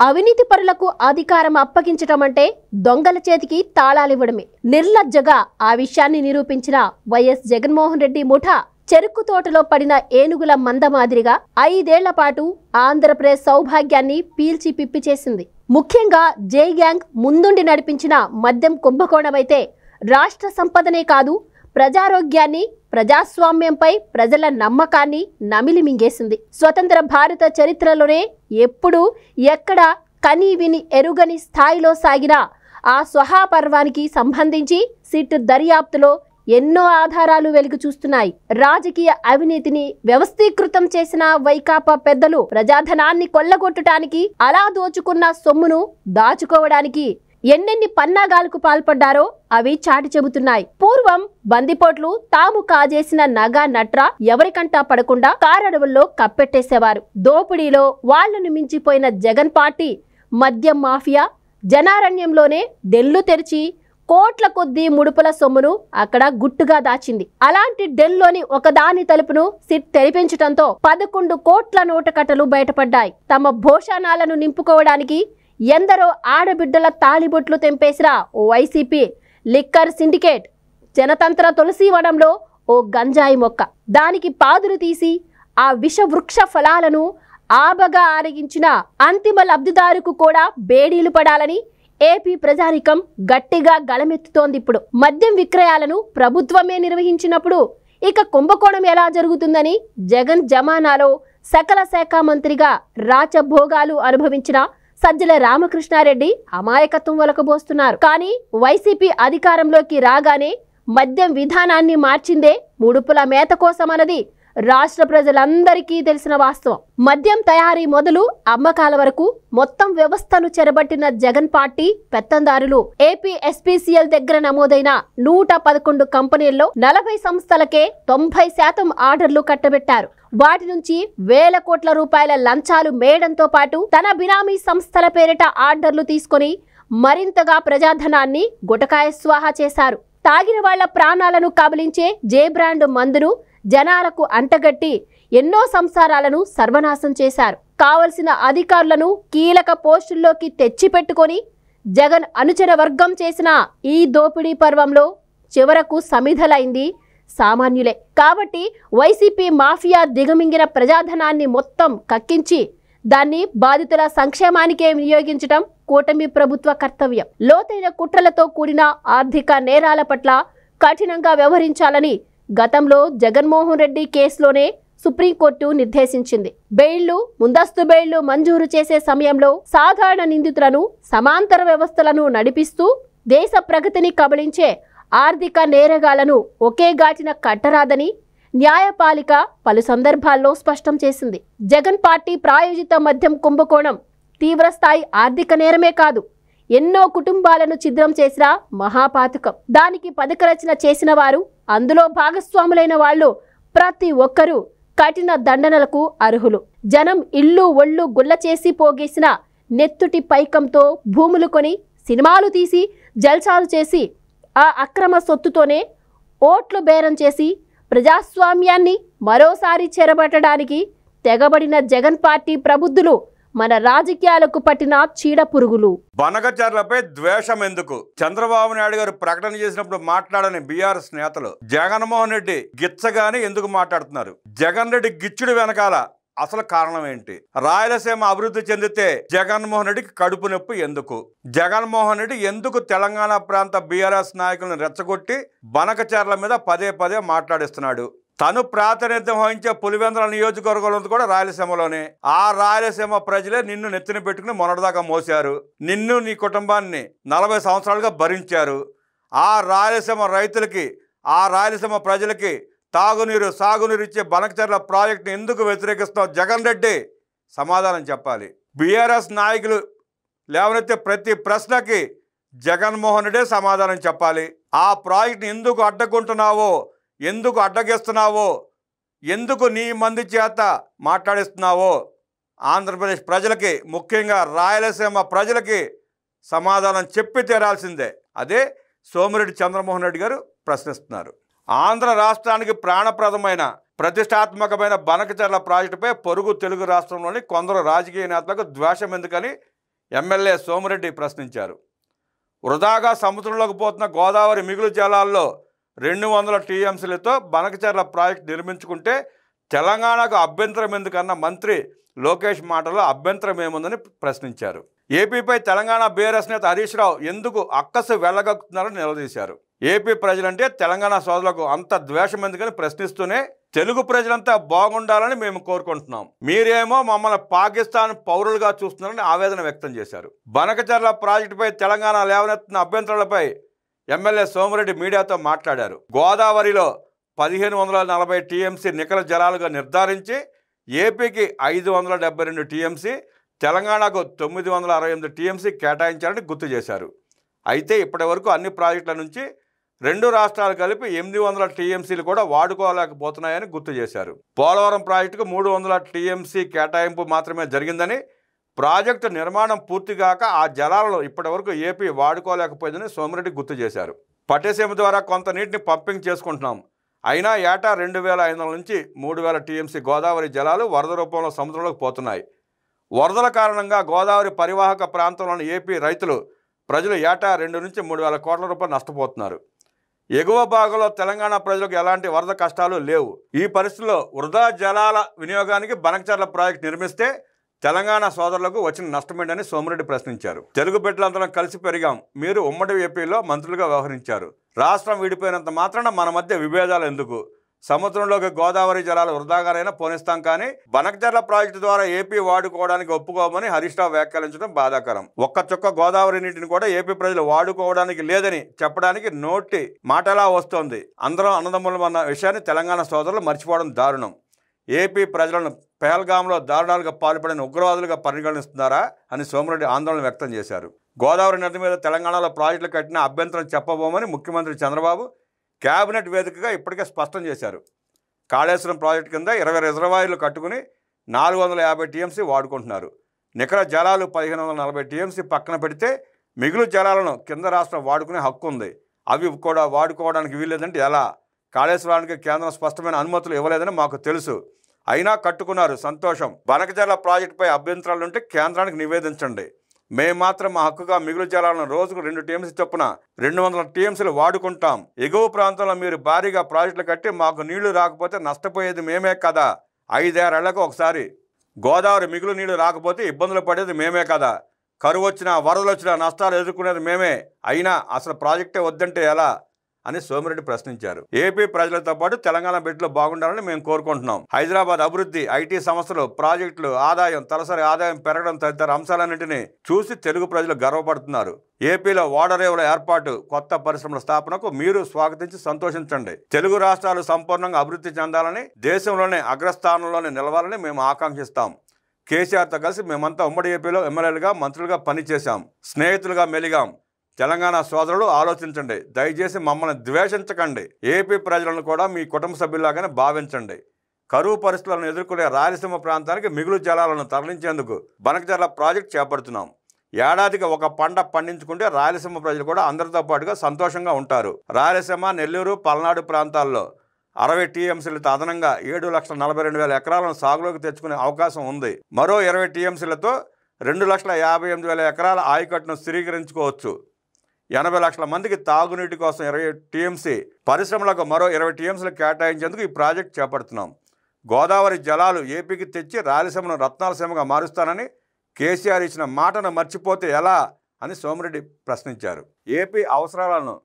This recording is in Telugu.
అవినీతి పరులకు అధికారం అప్పగించటం అంటే దొంగల చేతికి తాళాలివ్వడమే. నిర్లజ్జగా ఆ విషయాన్ని నిరూపించిన వైఎస్ జగన్మోహన్ రెడ్డి ముఠా చెరుకు తోటలో పడిన ఏనుగుల మంద మాదిరిగా 5 ఏళ్ల పాటు ఆంధ్రప్రదేశ్ సౌభాగ్యాన్ని పీల్చి పిప్పి చేసింది. ముఖ్యంగా జై గ్యాంగ్ ముందుండి నడిపించిన మద్యం కుంభకోణమైతే రాష్ట్ర సంపదనే కాదు, ప్రజారోగ్యాన్ని, ప్రజాస్వామ్యంపై ప్రజల నమ్మకాన్ని నమిలి మింగేసింది. స్వతంత్ర భారత చరిత్రలోనే ఎప్పుడు ఎక్కడ కని విని ఎరుగని స్థాయిలో సాగిన ఆ స్వహా పర్వానికి సంబంధించి సిట్ దర్యాప్తులో ఎన్నో ఆధారాలు వెలుగు చూస్తున్నాయి. రాజకీయ అవినీతిని వ్యవస్థీకృతం చేసిన వైకాపా పెద్దలు ప్రజాధనాన్ని కొల్లగొట్టడానికి, అలా దోచుకున్న సొమ్మును దాచుకోవడానికి ఎన్నెన్ని పన్నాగాలకు పాల్పడ్డారో అవి చాటి చెబుతున్నాయి. పూర్వం బందిపోట్లు తాము కాజేసిన నగా నట్రా ఎవరికంటా పడకుండా కారడవుల్లో కప్పెట్టేసేవారు. దోపిడీలో వాళ్లను మించిపోయిన జగన్ పార్టీ మద్యం మాఫియా జనారణ్యంలోనే డెల్లు తెరిచి కోట్ల కొద్దీ ముడుపుల సొమ్మును అక్కడ గుట్టుగా దాచింది. అలాంటి డెల్లోని ఒకదాని తలుపును సిట్ తెరిపించడంతో 11 కోట్ల నోటకట్టలు బయటపడ్డాయి. తమ భోషానాలను నింపుకోవడానికి ఎందరో ఆడబిడ్డల తాళిబొట్లు తెంపేసిన ఓ వైసీపీ లిక్కర్ సిండికేట్ జనతంత్ర తులసీవనంలో ఓ గంజాయి మొక్క, దానికి పాదులు తీసి ఆ విష వృక్ష ఫలాలను ఆబగా ఆరగించిన అంతిమ లబ్ధిదారుకు కూడా బేడీలు పడాలని ఏపీ ప్రజానికం గట్టిగా గళమెత్తుతోంది. ఇప్పుడు మద్యం విక్రయాలను ప్రభుత్వమే నిర్వహించినప్పుడు ఇక కుంభకోణం ఎలా జరుగుతుందని జగన్ జమానాలో సకల శాఖ మంత్రిగా రాచభోగాలు అనుభవించిన సజ్జల రామకృష్ణారెడ్డి అమాయకత్వం ఒలకబోస్తున్నారు. కానీ వైసీపీ అధికారంలోకి రాగానే మద్యం విధానాన్ని మార్చిందే ముడుపుల మేత కోసమన్నది రాష్ట్ర ప్రజలందరికీ తెలిసిన వాస్తవం. మద్యం తయారీ మొదలు అమ్మకాల వరకు మొత్తం వ్యవస్థను చెరబట్టిన జగన్ పార్టీ పెత్తందారులు ఏపీ ఎస్పీసీఎల్ దగ్గర నమోదైన 111 కంపెనీల్లో 40 సంస్థలకే 90% ఆర్డర్లు కట్టబెట్టారు. వాటి నుంచి వేల కోట్ల రూపాయల లంచాలు మేయడంతో పాటు తన బినామీ సంస్థల పేరిట ఆర్డర్లు తీసుకొని మరింతగా ప్రజాధనాన్ని గుటకాయ స్వాహా చేశారు. తాగిన వాళ్ల ప్రాణాలను కబలించే జే బ్రాండ్ మందును జనాలకు అంటగట్టి ఎన్నో సంసారాలను సర్వనాశం చేశారు. కావలసిన అధికారులను కీలక పోస్టుల్లోకి తెచ్చిపెట్టుకొని జగన్ అనుచర వర్గం చేసిన ఈ దోపిడీ పర్వంలో చివరకు సమిధలైంది సామాన్యులే. కాబట్టి వైసీపీ మాఫియా దిగమింగిన ప్రజాధనాన్ని మొత్తం కక్కించి దాన్ని బాధితుల సంక్షేమానికే వినియోగించడం కూటమి ప్రభుత్వ కర్తవ్యం. లోతైన కుట్రలతో కూడిన ఆర్థిక నేరాల పట్ల కఠినంగా వ్యవహరించాలని గతంలో జగన్మోహన్ రెడ్డి కేసులోనే సుప్రీంకోర్టు నిర్దేశించింది. బెయిళ్లు, ముందస్తు బెయిళ్లు మంజూరు చేసే సమయంలో సాధారణ నిందితులను, సమాంతర వ్యవస్థలను నడిపిస్తూ దేశ ప్రగతిని కబళించే ఆర్థిక నేరగాళ్లను ఒకే ఘాటిన కట్టరాదని న్యాయపాలిక పలు సందర్భాల్లో స్పష్టం చేసింది. జగన్ పార్టీ ప్రాయోజిత మద్యం కుంభకోణం తీవ్రస్థాయి ఆర్థిక నేరమే కాదు, ఎన్నో కుటుంబాలను ఛిద్రం చేసిన మహాపాతకం. దానికి పథకరచన చేసిన వారు, అందులో భాగస్వాములైన వాళ్ళు ప్రతి ఒక్కరూ కఠిన దండనలకు అర్హులు. జనం ఇల్లు ఒళ్ళు గుల్ల చేసి పోగేసిన నెత్తుటి పైకంతో భూములు కొని, సినిమాలు తీసి, జల్సాలు చేసి, ఆ అక్రమ సొత్తుతోనే ఓట్లు బేరం చేసి ప్రజాస్వామ్యాన్ని మరోసారి చెరబట్టడానికి తెగబడిన జగన్ పార్టీ ప్రబుద్ధులు మన రాజకీయాలకు పట్టిన చీడ పురుగులు. బనకచర్లపై ద్వేషం ఎందుకు? చంద్రబాబు నాయుడు గారు ప్రకటన చేసినప్పుడు మాట్లాడని బీఆర్ఎస్ నేతలు జగన్మోహన్ రెడ్డి గిచ్చగానే ఎందుకు మాట్లాడుతున్నారు? జగన్ రెడ్డి గిచ్చుడు వెనకాల అసలు కారణం ఏంటి? రాయలసీమ అభివృద్ధి చెందితే జగన్మోహన్ రెడ్డికి కడుపు నొప్పి ఎందుకు? జగన్మోహన్ రెడ్డి ఎందుకు తెలంగాణ ప్రాంత బీఆర్ఎస్ నాయకులను రెచ్చగొట్టి బనకచర్ల మీద పదే పదే మాట్లాడిస్తున్నాడు? తను ప్రాతినిధ్యం వహించే పులివెందుల నియోజకవర్గంలో కూడా రాయలసీమలోనే. ఆ రాయలసీమ ప్రజలే నిన్ను నెత్తిన పెట్టుకుని మొన్నటిదాకా మోసారు. నిన్ను, నీ కుటుంబాన్ని 40 సంవత్సరాలుగా భరించారు. ఆ రాయలసీమ రైతులకి, ఆ రాయలసీమ ప్రజలకి తాగునీరు, సాగునీరు ఇచ్చే బనకచర్ల ప్రాజెక్టుని ఎందుకు వ్యతిరేకిస్తావు? జగన్ రెడ్డి సమాధానం చెప్పాలి. బీఆర్ఎస్ నాయకులు లేవనెత్తే ప్రతి ప్రశ్నకి జగన్మోహన్ రెడ్డి సమాధానం చెప్పాలి. ఆ ప్రాజెక్టుని ఎందుకు అడ్డుకుంటున్నావో, ఎందుకు అడ్డగిస్తున్నావో, ఎందుకు నీ మంది చేత మాట్లాడిస్తున్నావో ఆంధ్రప్రదేశ్ ప్రజలకి, ముఖ్యంగా రాయలసీమ ప్రజలకి సమాధానం చెప్పి తీరాల్సిందే. అదే సోమిరెడ్డి చంద్రమోహన్ రెడ్డి గారు ప్రశ్నిస్తున్నారు. ఆంధ్ర రాష్ట్రానికి ప్రాణప్రదమైన ప్రతిష్టాత్మకమైన బనకచర్ల ప్రాజెక్టుపై పొరుగు తెలుగు రాష్ట్రంలోని కొందరు రాజకీయ నేతలకు ద్వేషం ఎందుకని ఎమ్మెల్యే సోమిరెడ్డి ప్రశ్నించారు. వృధాగా సముద్రంలోకి పోతున్న గోదావరి మిగులు జలాల్లో 200 టీఎంసీలతో బనకచెర్ల ప్రాజెక్టు నిర్మించుకుంటే తెలంగాణకు అభ్యంతరం ఎందుకన్న మంత్రి లోకేష్ మాటలో అభ్యంతరం ఏముందని ప్రశ్నించారు. ఏపీపై తెలంగాణ బీఆర్ఎస్ నేత హరీష్ రావు ఎందుకు అక్కసు వెళ్ళగక్కుతున్నారని నిలదీశారు. ఏపీ ప్రజలంటే తెలంగాణ సోదరులకు అంత ద్వేషం ఎందుకని ప్రశ్నిస్తూనే తెలుగు ప్రజలంతా బాగుండాలని మేము కోరుకుంటున్నాం, మీరేమో మమ్మల్ని పాకిస్తాన్ పౌరులుగా చూస్తున్నారని ఆవేదన వ్యక్తం చేశారు. బనకచెర్ల ప్రాజెక్టుపై తెలంగాణ లేవనెత్తిన అభ్యంతరాలపై ఎమ్మెల్యే సోమిరెడ్డి మీడియాతో మాట్లాడారు. గోదావరిలో 1540 టీఎంసీ నికర జలాలుగా నిర్ధారించి ఏపీకి 572 టీఎంసీ, తెలంగాణకు 968 టీఎంసీ కేటాయించారని గుర్తు చేశారు. అయితే ఇప్పటి వరకు అన్ని ప్రాజెక్టుల నుంచి 2 రాష్ట్రాలు కలిపి 800 టీఎంసీలు కూడా వాడుకోలేకపోతున్నాయని గుర్తు చేశారు. పోలవరం ప్రాజెక్టుకు 300 టీఎంసీ కేటాయింపు మాత్రమే జరిగిందని, ప్రాజెక్టు నిర్మాణం పూర్తిగాక ఆ జలాలను ఇప్పటి వరకు ఏపీ వాడుకోలేకపోయిందని సోమిరెడ్డి గుర్తు చేశారు. పట్టేసీమ ద్వారా కొంత నీటిని పంపింగ్ చేసుకుంటున్నాం, అయినా ఏటా 2500 నుంచి 3000 టీఎంసీ గోదావరి జలాలు వరద రూపంలో సముద్రంలోకి పోతున్నాయి. వరదల కారణంగా గోదావరి పరివాహక ప్రాంతంలోని ఏపీ రైతులు ప్రజలు ఏటా 2 నుంచి 3000 కోట్ల రూపాయలు నష్టపోతున్నారు. ఎగువ భాగంలో తెలంగాణ ప్రజలకు ఎలాంటి వరద కష్టాలు లేవు. ఈ పరిస్థితుల్లో వృధా జలాల వినియోగానికి బనకచెర్ల ప్రాజెక్టు నిర్మిస్తే తెలంగాణ సోదరులకు వచ్చిన నష్టమేంటని సోమిరెడ్డి ప్రశ్నించారు. తెలుగు బిడ్డలందరం కలిసి పెరిగాం, మీరు ఉమ్మడి ఏపీలో మంత్రులుగా వ్యవహరించారు. రాష్ట్రం విడిపోయినంత మాత్రాన మన మధ్య విభేదాలు ఎందుకు? సముద్రంలోకి గోదావరి జలాలు వృధాగానైనా పోనిస్తాం, కానీ బనకచెర్ల ప్రాజెక్టు ద్వారా ఏపీ వాడుకోవడానికి ఒప్పుకోమని హరీష్ రావు వ్యాఖ్యానించడం బాధాకరం. ఒక్క చుక్క గోదావరి నీటిని కూడా ఏపీ ప్రజలు వాడుకోవడానికి లేదని చెప్పడానికి నోటి మాటలా వస్తోంది. అందరం అన్నదమ్ములమన్న విషయాన్ని తెలంగాణ సోదరులు మర్చిపోవడం దారుణం. ఏపీ ప్రజలను పెహల్గాంలో దారుణాలుగా పాల్పడిన ఉగ్రవాదులుగా పరిగణిస్తున్నారా అని సోమిరెడ్డి ఆందోళన వ్యక్తం చేశారు. గోదావరి నది మీద తెలంగాణలో ప్రాజెక్టులు కట్టిన అభ్యంతరం చెప్పబోమని ముఖ్యమంత్రి చంద్రబాబు కేబినెట్ వేదికగా ఇప్పటికే స్పష్టం చేశారు. కాళేశ్వరం ప్రాజెక్టు కింద 20 రిజర్వాయర్లు కట్టుకుని 450 టీఎంసీ వాడుకుంటున్నారు. నికర జలాలు 1540 టీఎంసీ పక్కన పెడితే మిగులు జలాలను కింద రాష్ట్రం వాడుకునే హక్కు ఉంది. అవి కూడా వాడుకోవడానికి వీల్లేదంటే ఎలా? కాళేశ్వరానికి కేంద్రం స్పష్టమైన అనుమతులు ఇవ్వలేదని మాకు తెలుసు, అయినా కట్టుకున్నారు, సంతోషం. బనకచెర్ల ప్రాజెక్టుపై అభ్యంతరాలుంటే కేంద్రానికి నివేదించండి. మేము మాత్రం మా హక్కుగా మిగులు జలాలను రోజుకు 2 టీఎంసీ చొప్పున 200 టీఎంసీలు వాడుకుంటాం. ఎగువ ప్రాంతంలో మీరు భారీగా ప్రాజెక్టులు కట్టి మాకు నీళ్లు రాకపోతే నష్టపోయేది మేమే కదా. 5-6 ఏళ్లకు ఒకసారి గోదావరి మిగులు నీళ్లు రాకపోతే ఇబ్బందులు పడేది మేమే కదా. కరువు వచ్చినా వరదలు వచ్చినా నష్టాలు ఎదుర్కొనేది మేమే, అయినా అసలు ప్రాజెక్టే వద్దంటే ఎలా అని సోమిరెడ్డి ప్రశ్నించారు. ఏపీ ప్రజలతో పాటు తెలంగాణ బిడ్డలు బాగుండాలని మేము కోరుకుంటున్నాం. హైదరాబాద్ అభివృద్ధి, ఐటీ సంస్థలు, ప్రాజెక్టులు, ఆదాయం, తలసరి ఆదాయం పెరగడం తదితర అంశాలన్నింటినీ చూసి తెలుగు ప్రజలు గర్వపడుతున్నారు. ఏపీలో ఓడరేవుల ఏర్పాటు, కొత్త పరిశ్రమల స్థాపనకు మీరు స్వాగతించి సంతోషించండి. తెలుగు రాష్ట్రాలు సంపూర్ణంగా అభివృద్ధి చెందాలని, దేశంలోనే అగ్రస్థానంలోనే నిలవాలని మేము ఆకాంక్షిస్తాం. కేసీఆర్తో కలిసి మేమంతా ఉమ్మడి ఏపీలో ఎమ్మెల్యేలుగా, మంత్రులుగా పనిచేశాం, స్నేహితులుగా మెలిగాం. తెలంగాణ సోదరులు ఆలోచించండి, దయచేసి మమ్మల్ని ద్వేషించకండి. ఏపీ ప్రజలను కూడా మీ కుటుంబ సభ్యులాగానే భావించండి. కరువు పరిస్థితులను ఎదుర్కొనే రాయలసీమ ప్రాంతానికి మిగులు జలాలను తరలించేందుకు బనకచెర్ల ప్రాజెక్టు చేపడుతున్నాం. ఏడాదికి ఒక పంట పండించుకుంటే రాయలసీమ ప్రజలు కూడా అందరితో పాటుగా సంతోషంగా ఉంటారు. రాయలసీమ, నెల్లూరు, పల్నాడు ప్రాంతాల్లో 60 టీఎంసీలతో అదనంగా 7,42,000 ఎకరాలను సాగులోకి తెచ్చుకునే అవకాశం ఉంది. మరో 20 టీఎంసీలతో 2,58,000 ఎకరాల ఆయకట్టును స్థిరీకరించుకోవచ్చు. 80 లక్షల మందికి తాగునీటి కోసం 20 టీఎంసీ, పరిశ్రమలకు మరో 20 టీఎంసీలు కేటాయించేందుకు ఈ ప్రాజెక్టు చేపడుతున్నాం. గోదావరి జలాలు ఏపీకి తెచ్చి రాయలసీమను రత్నాలసీమగా మారుస్తానని కేసీఆర్ ఇచ్చిన మాటను మర్చిపోతే ఎలా అని సోమిరెడ్డి ప్రశ్నించారు. ఏపీ అవసరాలను